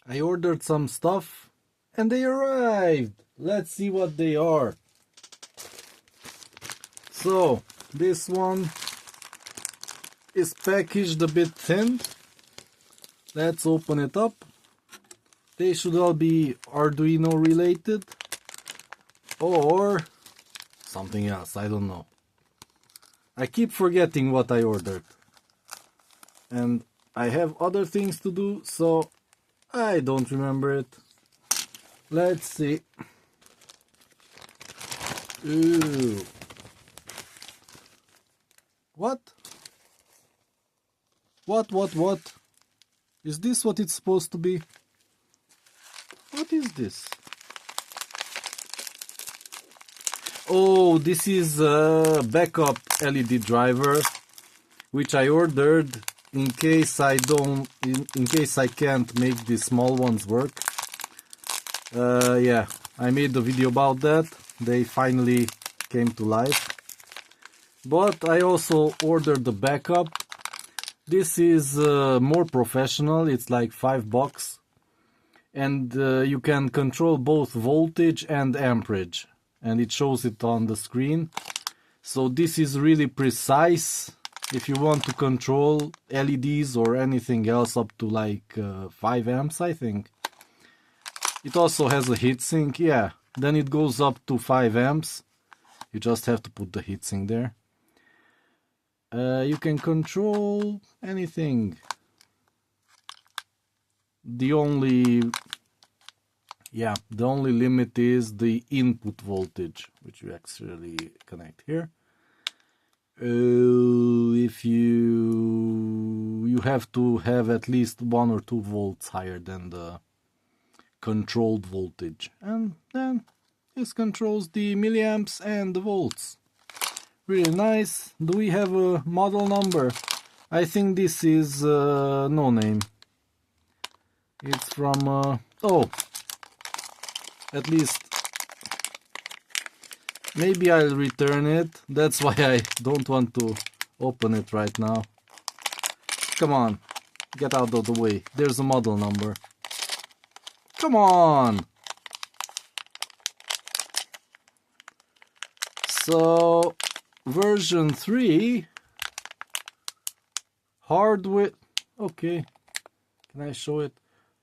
I ordered some stuff and they arrived. Let's see what they are. So this one is packaged a bit thin. Let's open it up. They should all be Arduino related or something else, I don't know. I keep forgetting what I ordered. And I have other things to do, so I don't remember it. Let's see. Ooh. What? What? Is this what it's supposed to be? What is this? Oh, this is a backup LED driver, which I ordered in case I can't make the small ones work. Yeah, I made a video about that. They finally came to life. But I also ordered the backup. This is more professional. It's like $5, and you can control both voltage and amperage, and it shows it on the screen. So this is really precise if you want to control LEDs or anything else up to like 5 amps, I think. It also has a heatsink, yeah. Then it goes up to 5 amps. You just have to put the heatsink there. You can control anything. The only limit is the input voltage, which you actually connect here. If you have to have at least 1 or 2 volts higher than the controlled voltage, and then this controls the milliamps and the volts. Really nice. Do we have a model number? I think this is no name. It's from oh, at least maybe I'll return it. That's why I don't want to open it right now. Come on, get out of the way. There's a model number. Come on. So version 3 hardware, okay, can I show it?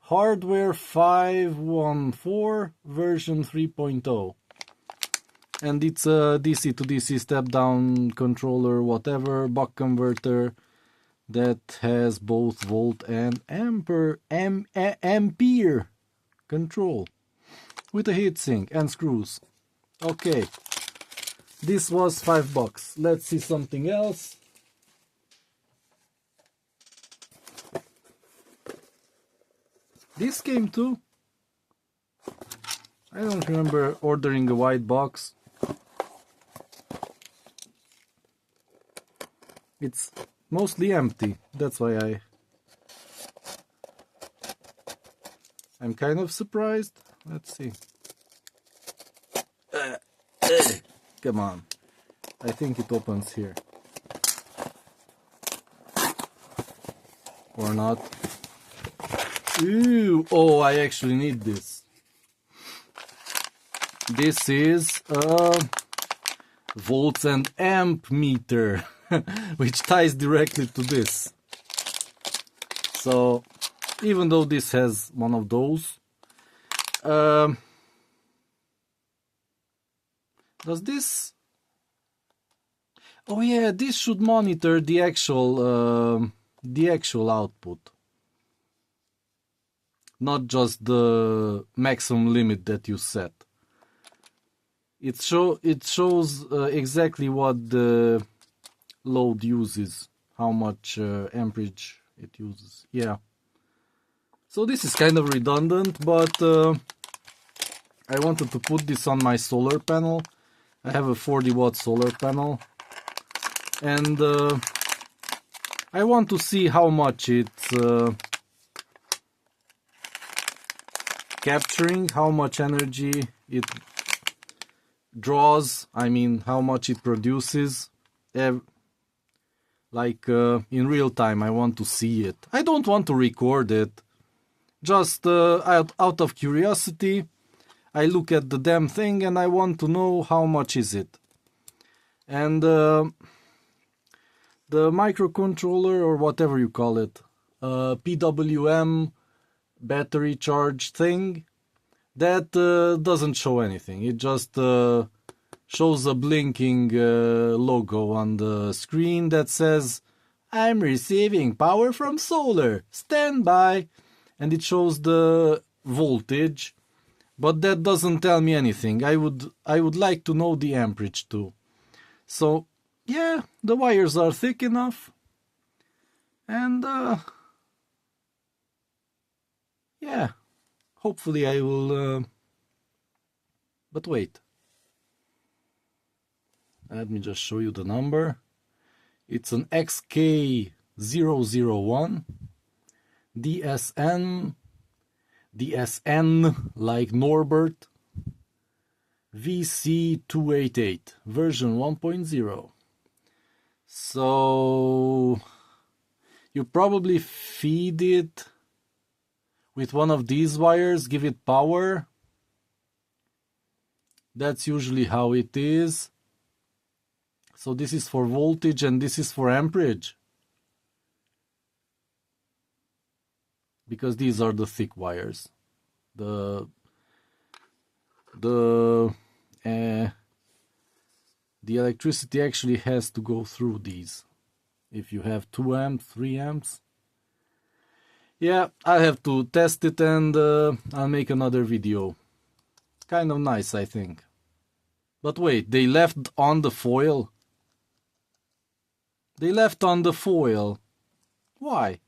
Hardware 514 version 3.0, and it's a DC to DC step down controller, whatever, buck converter that has both volt and ampere control with a heatsink and screws. Okay, this was $5. Let's see something else. This came too. I don't remember ordering a white box. It's mostly empty. That's why I'm kind of surprised. Let's see. Come on. I think it opens here. Or not. Ooh, oh, I actually need this. This is a volts and amp meter, which ties directly to this. So, even though this has one of those, does this? Oh yeah, this should monitor the actual output, not just the maximum limit that you set. It shows exactly what the load uses, how much amperage it uses. Yeah. So this is kind of redundant, but I wanted to put this on my solar panel. I have a 40-watt solar panel, and I want to see how much it's capturing, how much energy it draws, I mean how much it produces, like in real time. I want to see it. I don't want to record it. Just out of curiosity, I look at the damn thing and I want to know how much is it. And the microcontroller, or whatever you call it, PWM battery charge thing, that doesn't show anything. It just shows a blinking logo on the screen that says, "I'm receiving power from solar, stand by," and it shows the voltage, but that doesn't tell me anything. I would like to know the amperage too. So yeah, the wires are thick enough, and yeah, hopefully I will, but wait, let me just show you the number. It's an XK001 DSN like Norbert, VC288 version 1.0. So you probably feed it with one of these wires, give it power. That's usually how it is. So this is for voltage and this is for amperage, because these are the thick wires. The electricity actually has to go through these. If you have 2 amps, 3 amps. Yeah, I have to test it, and I'll make another video. Kind of nice, I think. But wait, they left on the foil? They left on the foil. Why?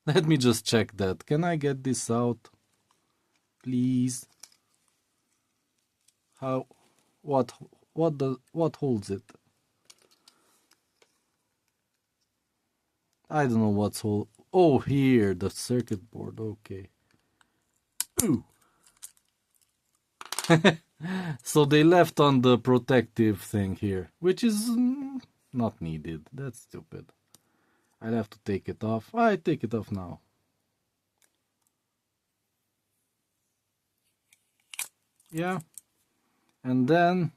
Let me just check that. Can I get this out? Please. How? What holds it? I don't know what's hold. Oh, here, the circuit board. Okay. Ooh. So they left on the protective thing here, which is not needed. That's stupid. I'll have to take it off. I take it off now. Yeah. And then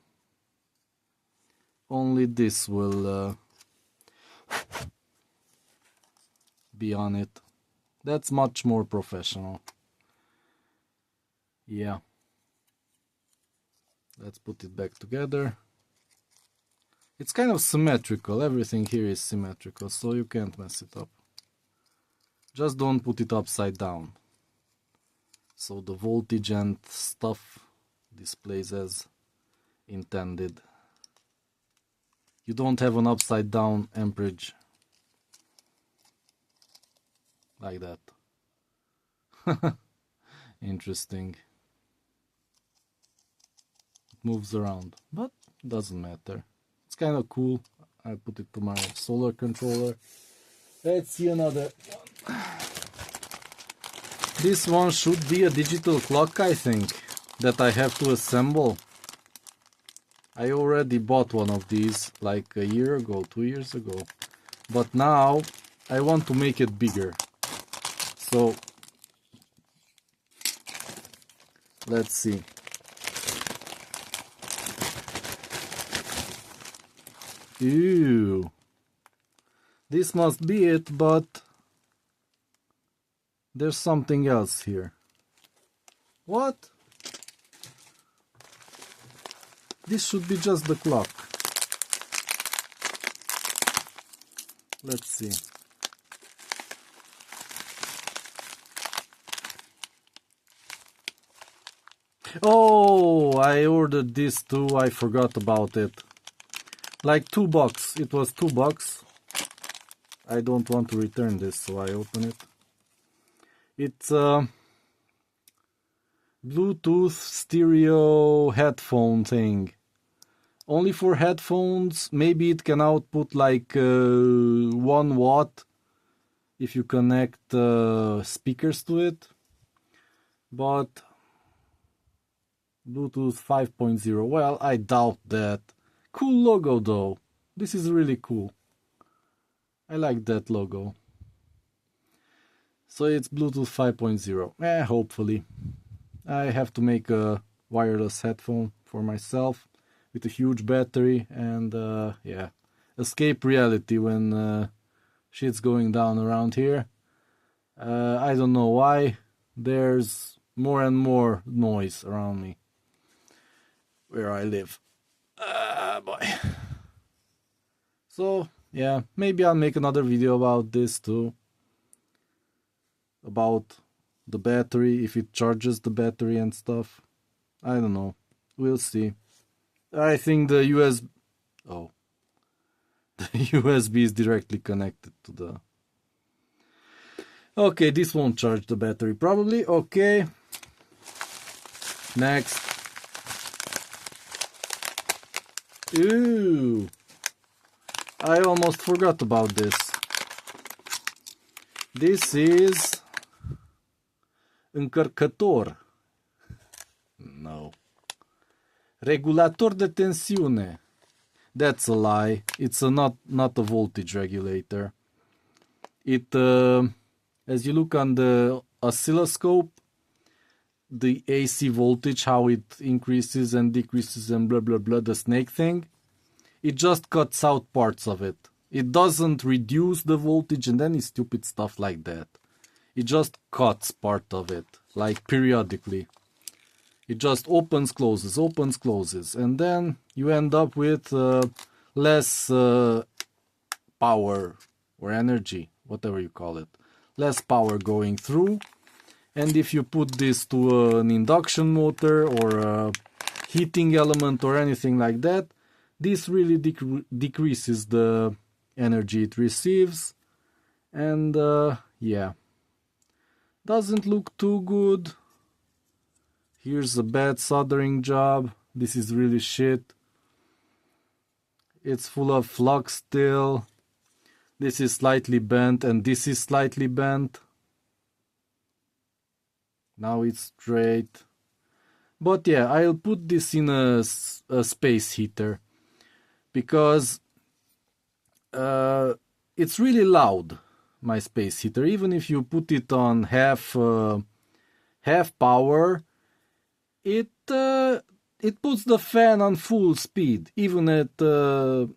only this will be on it. That's much more professional. Yeah. Let's put it back together. It's kind of symmetrical. Everything here is symmetrical, so you can't mess it up. Just don't put it upside down, so the voltage and stuff displays as intended. You don't have an upside down amperage like that. Interesting. It moves around, but doesn't matter. It's kind of cool. I put it to my solar controller. Let's see another one. This one should be a digital clock, I think, that I have to assemble. I already bought one of these like a year ago, 2 years ago. But now I want to make it bigger. So let's see. Ew. This must be it, but there's something else here. What? This should be just the clock. Let's see. Oh, I ordered this too. I forgot about it. Like $2. It was $2. I don't want to return this, so I open it. It's a Bluetooth stereo headphone thing. Only for headphones. Maybe it can output like 1 watt if you connect speakers to it. But Bluetooth 5.0, well, I doubt that. Cool logo though. This is really cool. I like that logo. So it's Bluetooth 5.0. Hopefully. I have to make a wireless headphone for myself with a huge battery and yeah, escape reality when shit's going down around here. I don't know why. There's more and more noise around me where I live. Boy. So yeah, maybe I'll make another video about this too. About the battery, if it charges the battery and stuff. I don't know. We'll see. I think the the USB is directly connected to the... Okay, this won't charge the battery probably. Okay. Next. Ooh. I almost forgot about this. This is încărcător. No. Regulator de tensiune. That's a lie. It's not a voltage regulator. It as you look on the oscilloscope, the AC voltage, how it increases and decreases and blah blah blah, the snake thing, it just cuts out parts of it. It doesn't reduce the voltage and any stupid stuff like that. It just cuts part of it, like periodically. It just opens, closes, and then you end up with less power or energy, whatever you call it. Less power going through. And if you put this to an induction motor or a heating element or anything like that, this really decreases the energy it receives. And yeah, doesn't look too good. Here's a bad soldering job. This is really shit. It's full of flux still. This is slightly bent and this is slightly bent. Now it's straight. But yeah, I'll put this in a space heater because it's really loud, my space heater. Even if you put it on half power, it puts the fan on full speed, even at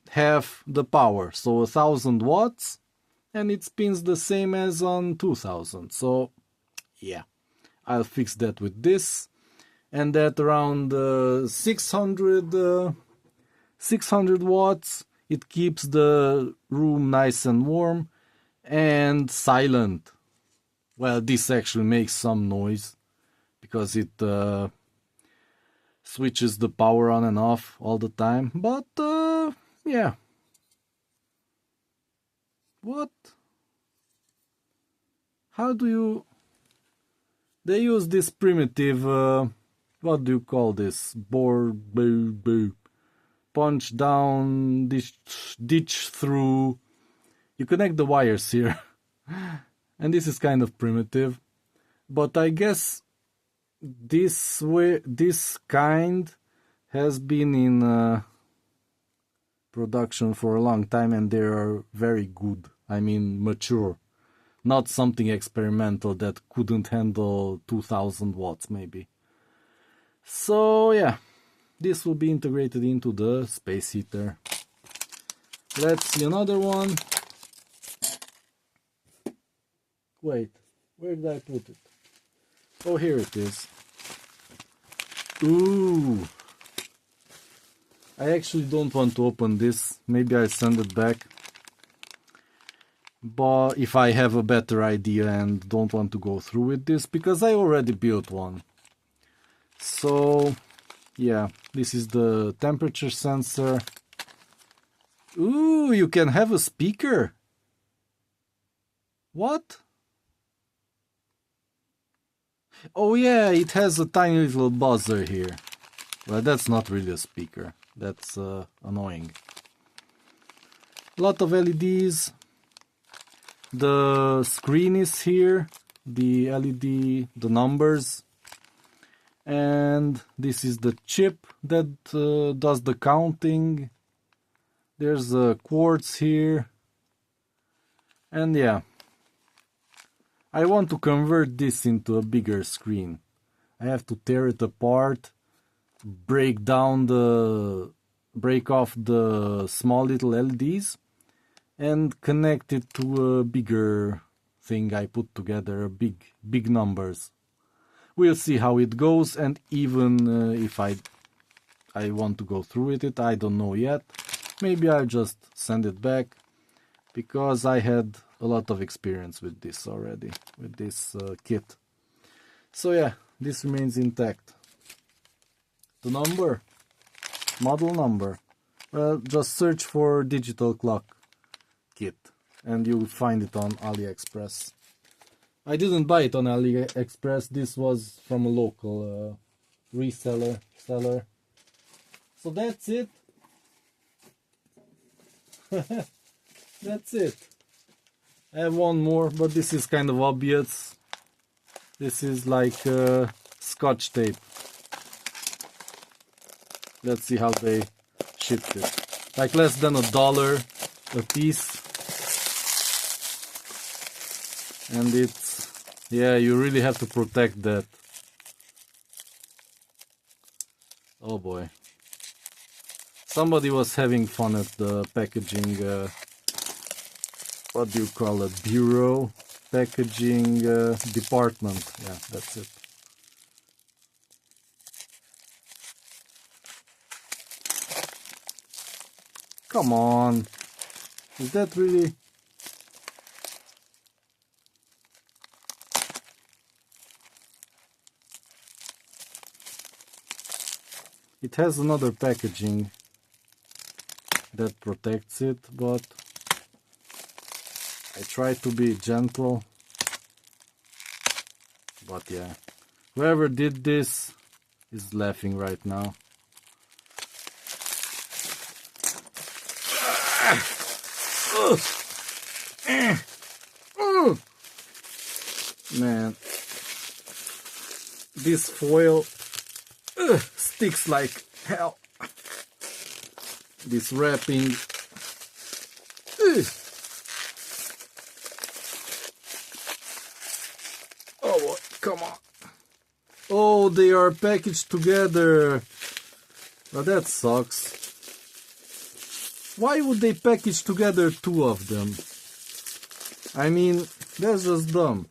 half the power. So 1000 watts, and it spins the same as on 2000. So yeah, I'll fix that with this. And at around 600 watts, it keeps the room nice and warm and silent. Well, this actually makes some noise because it switches the power on and off all the time. But yeah. What? How do you... They use this primitive, what do you call this? Punch down, ditch through. You connect the wires here. And this is kind of primitive. But I guess this kind has been in production for a long time and they are very good. I mean, mature. Not something experimental that couldn't handle 2000 watts maybe. So yeah, this will be integrated into the space heater. Let's see another one. Wait, where did I put it? Oh, here it is. Ooh. I actually don't want to open this. Maybe I'll send it back. But if I have a better idea and don't want to go through with this, because I already built one. So yeah, this is the temperature sensor. Ooh, you can have a speaker. What? Oh yeah, it has a tiny little buzzer here. Well, that's not really a speaker. That's annoying. A lot of LEDs. The screen is here. The LED, the numbers. And this is the chip that does the counting. There's a quartz here. And yeah, I want to convert this into a bigger screen. I have to tear it apart, break off the small little LEDs and connect it to a bigger thing I put together, big numbers. We'll see how it goes, and even if I want to go through with it, I don't know yet. Maybe I'll just send it back, because I had a lot of experience with this already, with this kit. So yeah, this remains intact. The number, model number, well, just search for digital clock kit and you'll find it on AliExpress. I didn't buy it on AliExpress, this was from a local seller. So that's it. That's it. I have one more, but this is kind of obvious. This is like Scotch tape. Let's see how they shipped it. Like less than $1 a piece. And it's, yeah, you really have to protect that. Oh boy. Somebody was having fun at the packaging, what do you call it, bureau, packaging department. Yeah, that's it. Come on, is that really? It has another packaging that protects it, but I try to be gentle. But yeah, whoever did this is laughing right now. Man, this foil sticks like hell. This wrapping. Oh boy, come on. Oh, they are packaged together. Well, that sucks. Why would they package together two of them? I mean, that's just dumb.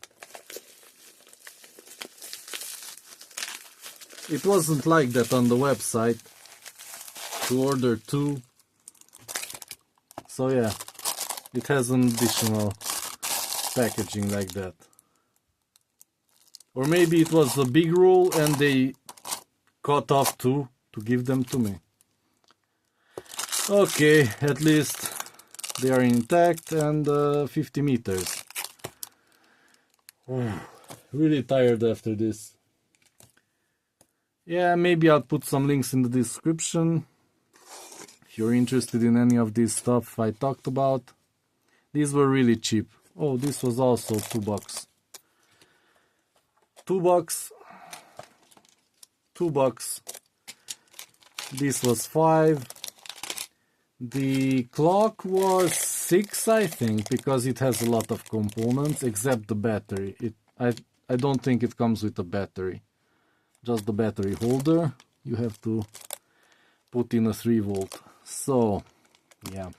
It wasn't like that on the website to order two. So yeah, it has an additional packaging like that. Or maybe it was a big roll and they cut off two to give them to me. Okay, at least they are intact and 50 meters. Really tired after this. Yeah, maybe I'll put some links in the description if you're interested in any of this stuff I talked about. These were really cheap. Oh, this was also $2. $2. This was $5. The clock was $6, I think, because it has a lot of components except the battery. I don't think it comes with a battery. Just the battery holder. You have to put in a 3 volt. So yeah,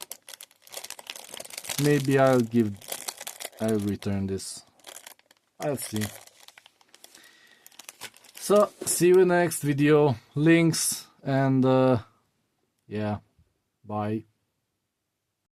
maybe I'll return this. I'll see. So see you in the next video. Links and yeah, bye.